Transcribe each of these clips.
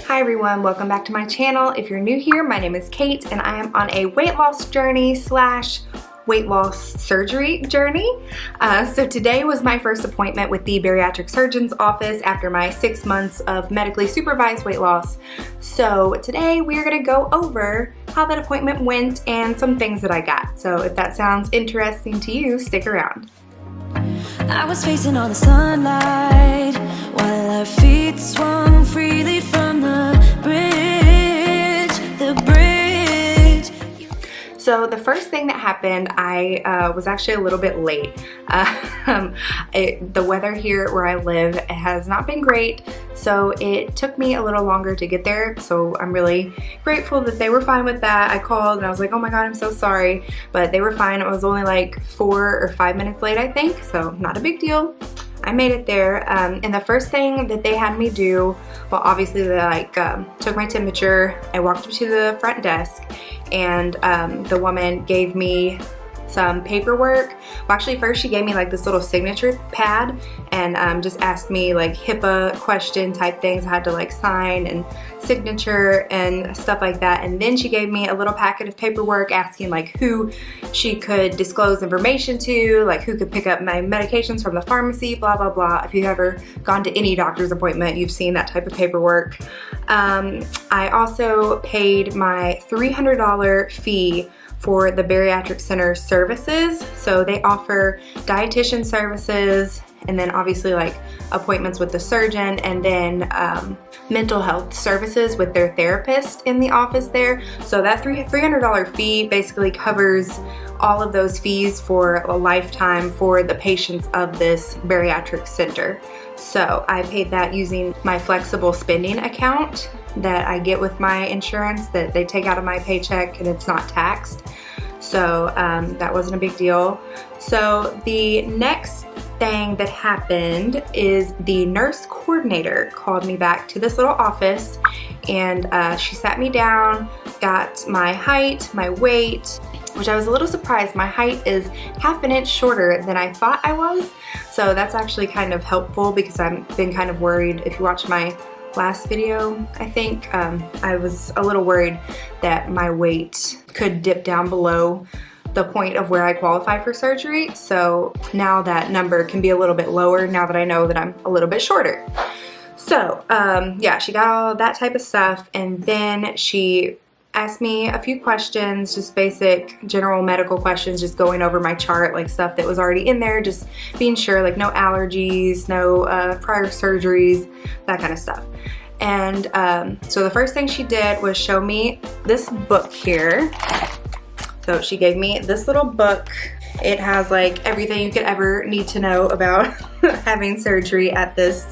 Hi everyone, welcome back to my channel. If you're new here, my name is Kate and I am on a weight loss journey slash weight loss surgery journey. So today was my first appointment with the bariatric surgeon's office after my 6 months of medically supervised weight loss. So today we are going to go over how that appointment went and some things that I got. So if that sounds interesting to you, stick around. I was facing all the sunlight while our feet swung freely from the bridge, So the first thing that happened, I was actually a little bit late. The weather here where I live has not been great, so it took me a little longer to get there. So I'm really grateful that they were fine with that. I called and I was like, oh my god, I'm so sorry, but they were fine. It was only like 4 or 5 minutes late, I think, so not a big deal. I made it there, and the first thing that they had me do, well, obviously they took my temperature. I walked up to the front desk, and the woman gave me some paperwork. Well, actually first she gave me like this little signature pad and just asked me like HIPAA question type things I had to like sign and signature and stuff like that. And then she gave me a little packet of paperwork asking like who she could disclose information to, like who could pick up my medications from the pharmacy, blah blah blah. If you've ever gone to any doctor's appointment, you've seen that type of paperwork. I also paid my $300 fee for the Bariatric Center services. So they offer dietitian services and then obviously like appointments with the surgeon and then mental health services with their therapist in the office there. So that $300 fee basically covers all of those fees for a lifetime for the patients of this bariatric center. So I paid that using my flexible spending account that I get with my insurance that they take out of my paycheck and it's not taxed. So that wasn't a big deal. So the next thing that happened is the nurse coordinator called me back to this little office and she sat me down, got my height, my weight, which I was a little surprised. My height is half an inch shorter than I thought I was. So that's actually kind of helpful because I've been kind of worried. If you watched my last video, I think, I was a little worried that my weight could dip down below the point of where I qualify for surgery. So now that number can be a little bit lower now that I know that I'm a little bit shorter. So yeah, she got all that type of stuff and then she asked me a few questions, just basic general medical questions, just going over my chart, like stuff that was already in there, just being sure, like no allergies, no prior surgeries, that kind of stuff. And so the first thing she did was show me this book here. So she gave me this little book. It has like everything you could ever need to know about having surgery at this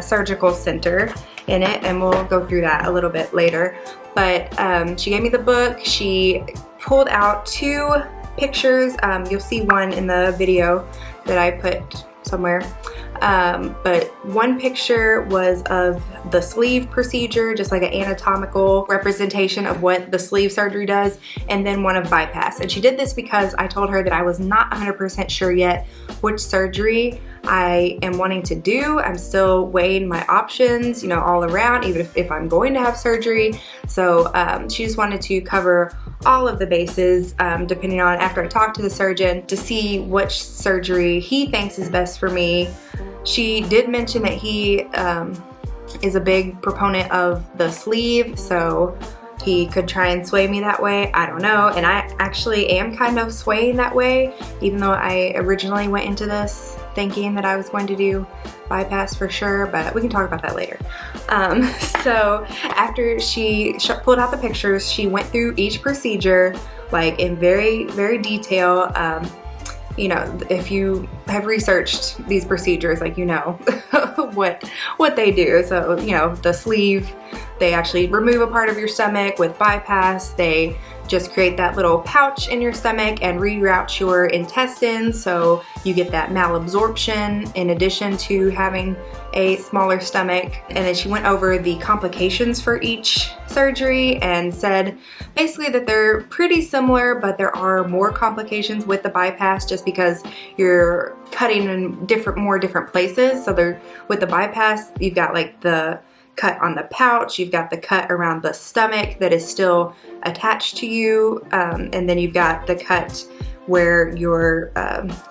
surgical center in it, and we'll go through that a little bit later. But she gave me the book. She pulled out 2 pictures. You'll see one in the video that I put somewhere. But one picture was of the sleeve procedure, just like an anatomical representation of what the sleeve surgery does, and then one of bypass. And she did this because I told her that I was not 100% sure yet which surgery I am wanting to do. I'm still weighing my options, you know, all around, even if I'm going to have surgery. So she just wanted to cover all of the bases, depending on, after I talked to the surgeon, to see which surgery he thinks is best for me. She did mention that he is a big proponent of the sleeve, so he could try and sway me that way. I don't know, and I actually am kind of swaying that way, even though I originally went into this thinking that I was going to do bypass for sure, but we can talk about that later. So after she pulled out the pictures, she went through each procedure like in very, very detail. You know, if you have researched these procedures, like, you know what they do. So, you know, the sleeve, they actually remove a part of your stomach. With bypass, they just create that little pouch in your stomach and reroute your intestines, so you get that malabsorption in addition to having a smaller stomach. And then she went over the complications for each surgery and said basically that they're pretty similar, but there are more complications with the bypass just because you're cutting in more different places. So with the bypass, you've got like the cut on the pouch, you've got the cut around the stomach that is still attached to you, and then you've got the cut where your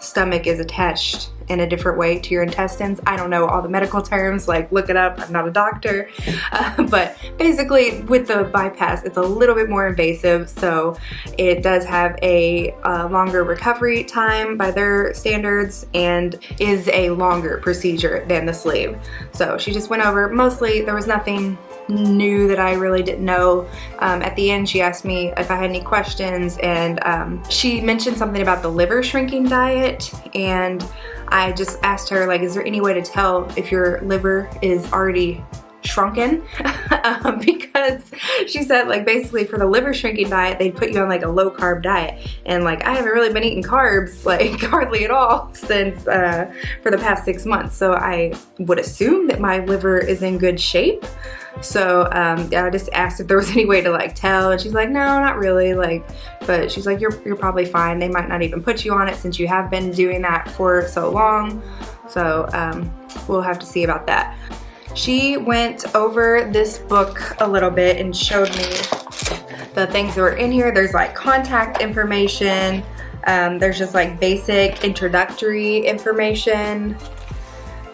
stomach is attached in a different way to your intestines. I don't know all the medical terms, like look it up, I'm not a doctor. But basically with the bypass, it's a little bit more invasive, so it does have a longer recovery time by their standards and is a longer procedure than the sleeve. So she just went over, mostly there was nothing new that I really didn't know. At the end she asked me if I had any questions, and she mentioned something about the liver shrinking diet, and I just asked her, like, is there any way to tell if your liver is already shrunken? Because she said, like, basically for the liver shrinking diet they put you on like a low carb diet, and like I haven't really been eating carbs like hardly at all since for the past 6 months, so I would assume that my liver is in good shape. So I just asked if there was any way to like tell, and she's like, no, not really, like, but she's like, you're probably fine. They might not even put you on it since you have been doing that for so long. So we'll have to see about that. She went over this book a little bit and showed me the things that were in here. There's like contact information. There's just like basic introductory information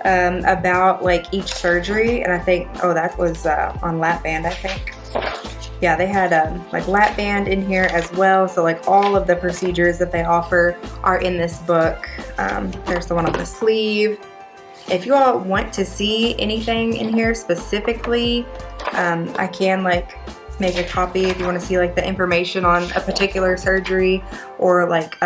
about like each surgery, and I think, oh, that was on lap band, I think. Yeah, they had like lap band in here as well, so like all of the procedures that they offer are in this book. There's the one on the sleeve. If you all want to see anything in here specifically, I can like make a copy if you want to see like the information on a particular surgery, or like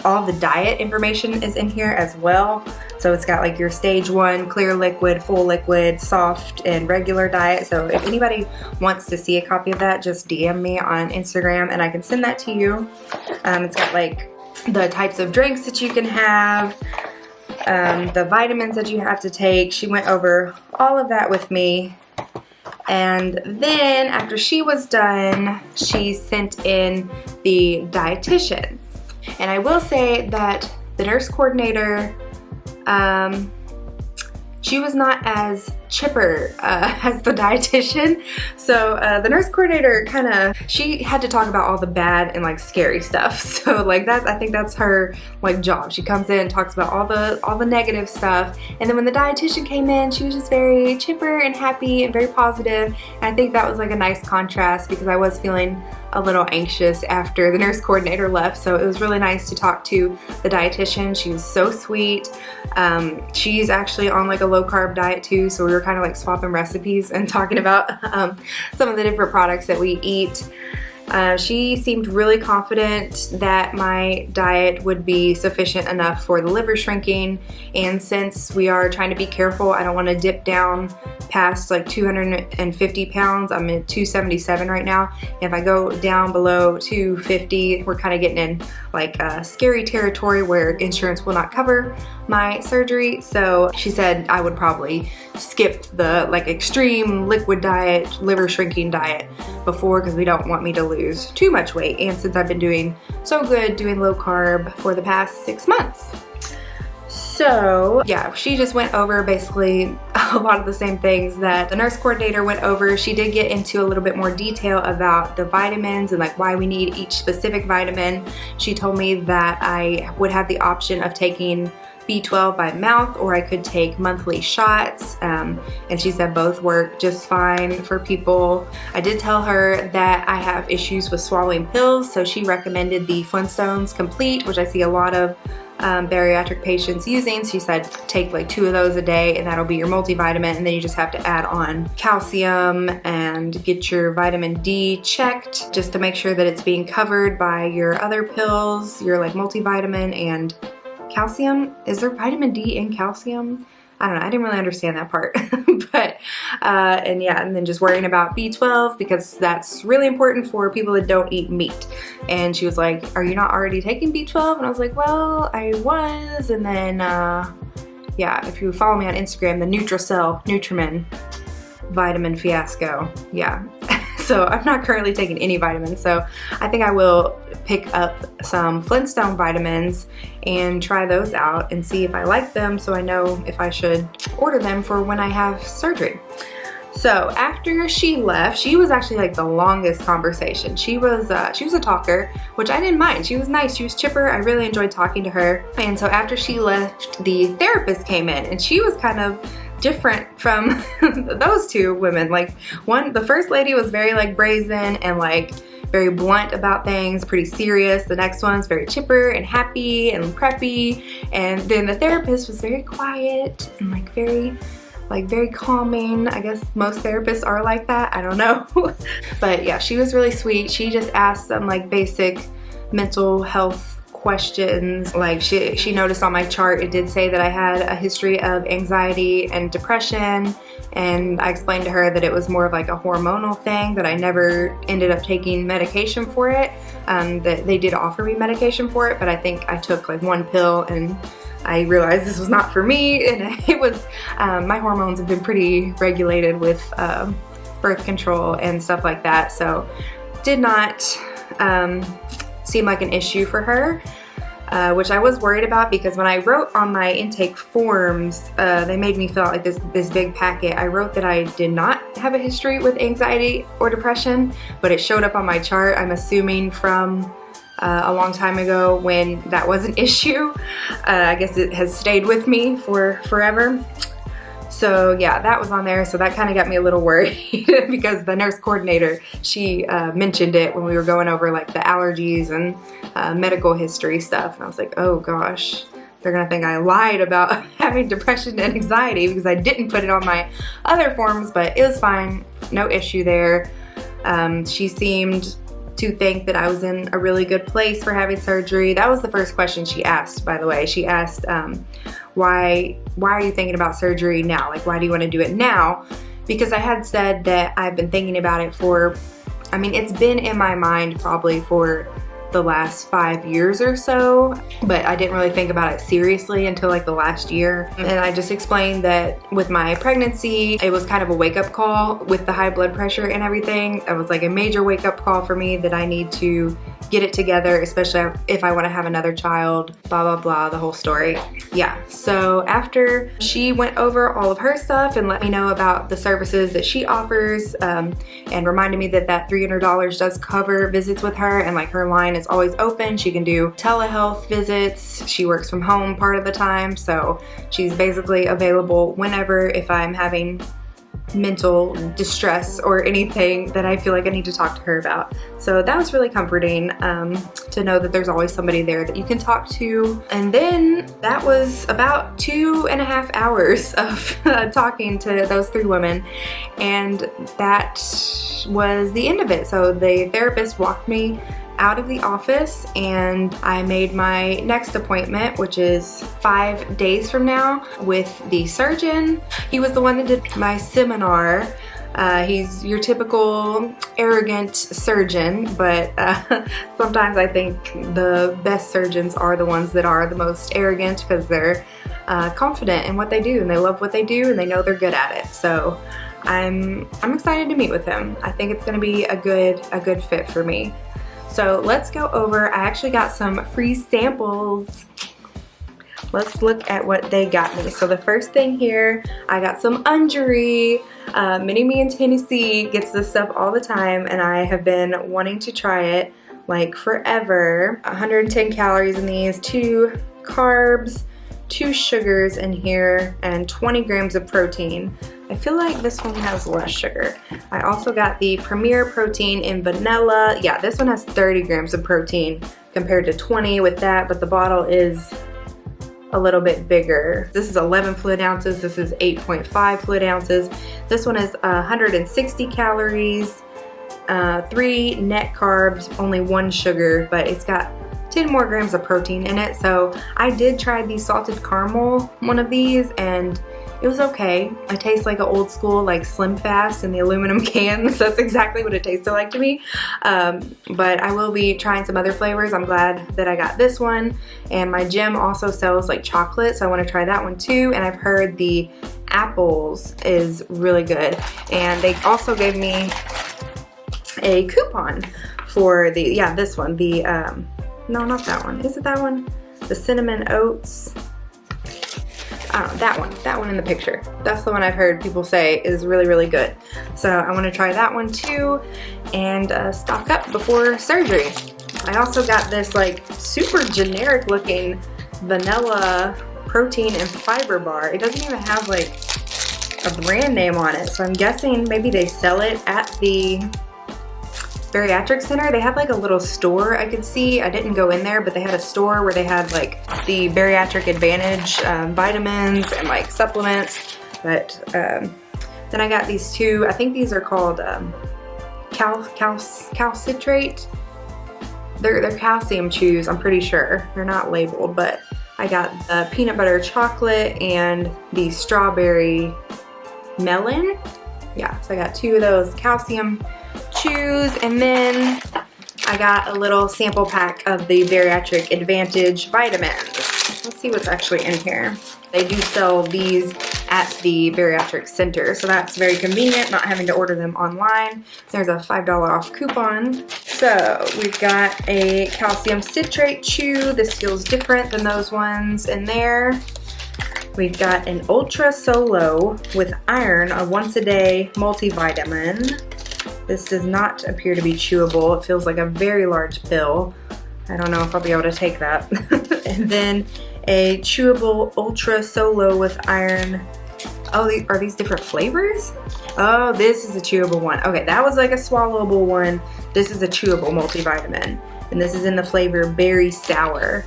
all the diet information is in here as well. So it's got like your stage 1, clear liquid, full liquid, soft, and regular diet. So if anybody wants to see a copy of that, just DM me on Instagram and I can send that to you. It's got like the types of drinks that you can have, the vitamins that you have to take. She went over all of that with me. And then after she was done, she sent in the dietitian. And I will say that the nurse coordinator, she was not as chipper as the dietitian. So the nurse coordinator she had to talk about all the bad and like scary stuff. So like that, I think that's her like job. She comes in and talks about all the negative stuff, and then when the dietitian came in, she was just very chipper and happy and very positive. And I think that was like a nice contrast, because I was feeling a little anxious after the nurse coordinator left. So it was really nice to talk to the dietitian. She was so sweet. She's actually on like a low carb diet too, so we were kind of like swapping recipes and talking about some of the different products that we eat. She seemed really confident that my diet would be sufficient enough for the liver shrinking, and since we are trying to be careful, I don't want to dip down past like 250 pounds. I'm at 277 right now. If I go down below 250, we're kind of getting in like scary territory where insurance will not cover my surgery. So she said I would probably skip the like extreme liquid diet, liver shrinking diet before, because we don't want me to lose too much weight. And since I've been doing so good doing low carb for the past 6 months. So yeah, she just went over basically a lot of the same things that the nurse coordinator went over. She did get into a little bit more detail about the vitamins and like why we need each specific vitamin. She told me that I would have the option of taking B12 by mouth, or I could take monthly shots, and she said both work just fine for people. I did tell her that I have issues with swallowing pills, so she recommended the Flintstones Complete, which I see a lot of bariatric patients using. She said take like 2 of those a day, and that'll be your multivitamin, and then you just have to add on calcium and get your vitamin D checked just to make sure that it's being covered by your other pills, your like multivitamin and calcium. Is there vitamin D in calcium? I don't know, I didn't really understand that part. But and yeah, and then just worrying about B12, because that's really important for people that don't eat meat. And she was like, are you not already taking B12? And I was like, well, I was. And then yeah, if you follow me on Instagram, the Nutrimin vitamin fiasco, yeah. So I'm not currently taking any vitamins, so I think I will pick up some Flintstone vitamins and try those out and see if I like them, so I know if I should order them for when I have surgery. So after she left, she was actually like the longest conversation. She was a talker, which I didn't mind. She was nice, she was chipper. I really enjoyed talking to her. And so after she left, the therapist came in, and she was kind of different from those two women. Like the first lady was very like brazen and like very blunt about things, pretty serious. The next one's very chipper and happy and preppy. And then the therapist was very quiet and like very calming. I guess most therapists are like that, I don't know. But yeah, she was really sweet. She just asked some like basic mental health questions. Like she noticed on my chart it did say that I had a history of anxiety and depression, and I explained to her that it was more of like a hormonal thing, that I never ended up taking medication for it. That they did offer me medication for it, but I think I took like one pill and I realized this was not for me. And it was my hormones have been pretty regulated with birth control and stuff like that, so did not seem like an issue for her, which I was worried about, because when I wrote on my intake forms, they made me fill out like this big packet. I wrote that I did not have a history with anxiety or depression, but it showed up on my chart, I'm assuming from a long time ago when that was an issue. I guess it has stayed with me for forever. So yeah, that was on there, so that kind of got me a little worried because the nurse coordinator, she mentioned it when we were going over like the allergies and medical history stuff, and I was like, oh gosh, they're gonna think I lied about having depression and anxiety because I didn't put it on my other forms, but it was fine, no issue there. She seemed to think that I was in a really good place for having surgery. That was the first question she asked, by the way. She asked, why are you thinking about surgery now? Like, why do you want to do it now? Because I had said that I've been thinking about it for, I mean, it's been in my mind probably for the last 5 years or so, but I didn't really think about it seriously until like the last year. And I just explained that with my pregnancy, it was kind of a wake-up call with the high blood pressure and everything. It was like a major wake-up call for me that I need to get it together, especially if I want to have another child, blah, blah, blah, the whole story. Yeah, so after she went over all of her stuff and let me know about the services that she offers, and reminded me that that $300 does cover visits with her, and like her line is always open. She can do telehealth visits. She works from home part of the time, so she's basically available whenever if I'm having mental distress or anything that I feel like I need to talk to her about. So that was really comforting to know that there's always somebody there that you can talk to. And then that was about 2.5 hours of talking to those 3 women, and that was the end of it. So the therapist walked me out of the office, and I made my next appointment, which is 5 days from now, with the surgeon. He was the one that did my seminar. He's your typical arrogant surgeon, but sometimes I think the best surgeons are the ones that are the most arrogant, because they're confident in what they do and they love what they do and they know they're good at it. So I'm excited to meet with him. I think it's going to be a good fit for me. So let's go over, I actually got some free samples. Let's look at what they got me. So the first thing here, I got some Ungery. Mini-Me in Tennessee gets this stuff all the time, and I have been wanting to try it like forever. 110 calories in these, 2 carbs, 2 sugars in here, and 20 grams of protein. I feel like this one has less sugar. I also got the Premier Protein in vanilla. Yeah, this one has 30 grams of protein compared to 20 with that, but the bottle is a little bit bigger. This is 11 fluid ounces. This is 8.5 fluid ounces. This one is 160 calories, 3 net carbs, only 1 sugar, but it's got 10 more grams of protein in it. So I did try the salted caramel one of these, and it was okay. It tastes like an old school like Slim Fast in the aluminum cans. That's exactly what it tasted like to me. But I will be trying some other flavors. I'm glad that I got this one. And my gym also sells like chocolate, so I want to try that one too. And I've heard the apples is really good. And they also gave me a coupon for the, yeah, this one. The, no, not that one. Is it that one? The cinnamon oats. I don't know, that one in the picture. That's the one I've heard people say is really, really good. So I want to try that one too and stock up before surgery. I also got this like super generic looking vanilla protein and fiber bar. It doesn't even have like a brand name on it, so I'm guessing maybe they sell it at the Bariatric Center. They had like a little store I could see. I didn't go in there, but they had a store where they had like the Bariatric Advantage vitamins and like supplements. But then I got these two, I think these are called calcitrate. They're calcium chews, I'm pretty sure. They're not labeled, but I got the peanut butter chocolate and the strawberry melon. Yeah, so I got two of those calcium chews, and then I got a little sample pack of the Bariatric Advantage vitamins. Let's see what's actually in here. They do sell these at the Bariatric Center, so that's very convenient, not having to order them online. There's a $5 off coupon. So we've got a calcium citrate chew. This feels different than those ones in there. We've got an Ultra Solo with iron, a once a day multivitamin. This does not appear to be chewable. It feels like a very large pill. I don't know if I'll be able to take that. And then a chewable Ultra Solo with iron. Oh, are these different flavors? Oh, this is a chewable one. Okay, that was like a swallowable one. This is a chewable multivitamin. And this is in the flavor Berry Sour.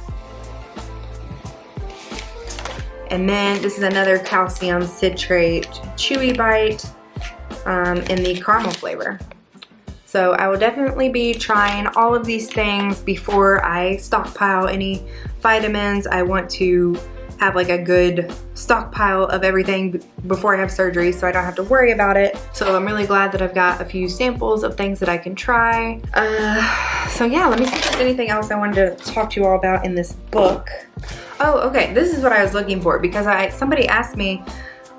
And then this is another calcium citrate chewy bite in the caramel flavor. So I will definitely be trying all of these things before I stockpile any vitamins. I want to have like a good stockpile of everything before I have surgery so I don't have to worry about it. So I'm really glad that I've got a few samples of things that I can try. So yeah, let me see if there's anything else I wanted to talk to you all about in this book. Oh, okay, this is what I was looking for because somebody asked me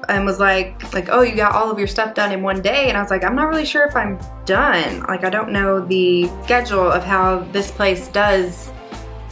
and was like, oh, you got all of your stuff done in one day, and I was like, I'm not really sure if I'm done. Like, I don't know the schedule of how this place does,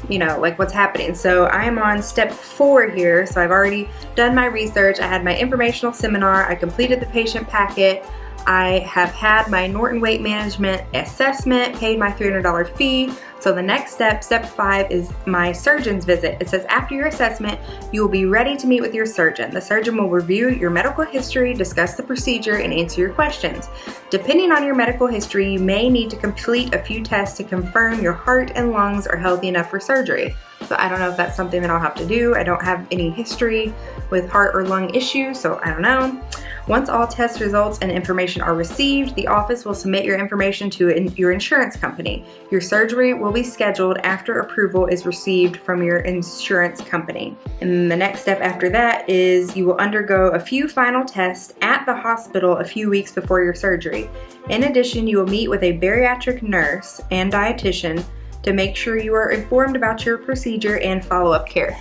you know, like what's happening. So I'm on step 4 here. So I've already done my research. I had my informational seminar. I completed the patient packet. I have had my Norton weight management assessment, paid my $300 fee. So the next step, step 5, is my surgeon's visit. It says after your assessment, you will be ready to meet with your surgeon. The surgeon will review your medical history, discuss the procedure, and answer your questions. Depending on your medical history, you may need to complete a few tests to confirm your heart and lungs are healthy enough for surgery. So I don't know if that's something that I'll have to do. I don't have any history with heart or lung issues, so I don't know. Once all test results and information are received, the office will submit your information to your insurance company. Your surgery will be scheduled after approval is received from your insurance company. And the next step after that is you will undergo a few final tests at the hospital a few weeks before your surgery. In addition, you will meet with a bariatric nurse and dietitian to make sure you are informed about your procedure and follow-up care.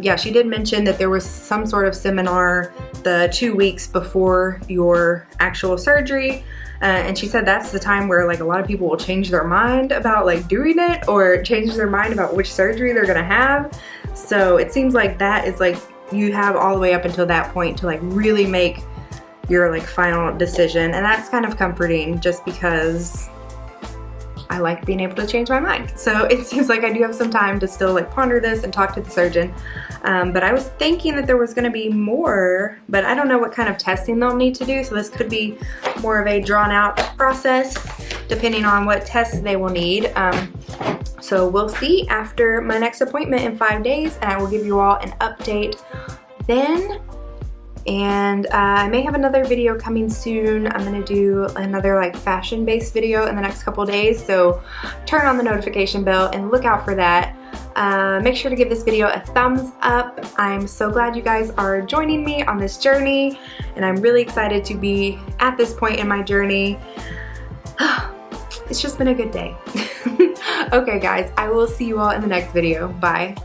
Yeah, she did mention that there was some sort of seminar the 2 weeks before your actual surgery, and she said that's the time where like a lot of people will change their mind about like doing it or change their mind about which surgery they're gonna have. So it seems like that is like you have all the way up until that point to like really make your like final decision, and that's kind of comforting just because I like being able to change my mind. So it seems like I do have some time to still like ponder this and talk to the surgeon. But I was thinking that there was gonna be more, but I don't know what kind of testing they'll need to do. So this could be more of a drawn out process depending on what tests they will need. So we'll see after my next appointment in 5 days, and I will give you all an update then. And I may have another video coming soon. I'm gonna do another like fashion-based video in the next couple days, so turn on the notification bell and look out for that. Make sure to give this video a thumbs up. I'm so glad you guys are joining me on this journey, and I'm really excited to be at this point in my journey. It's just been a good day. Okay guys, I will see you all in the next video. Bye.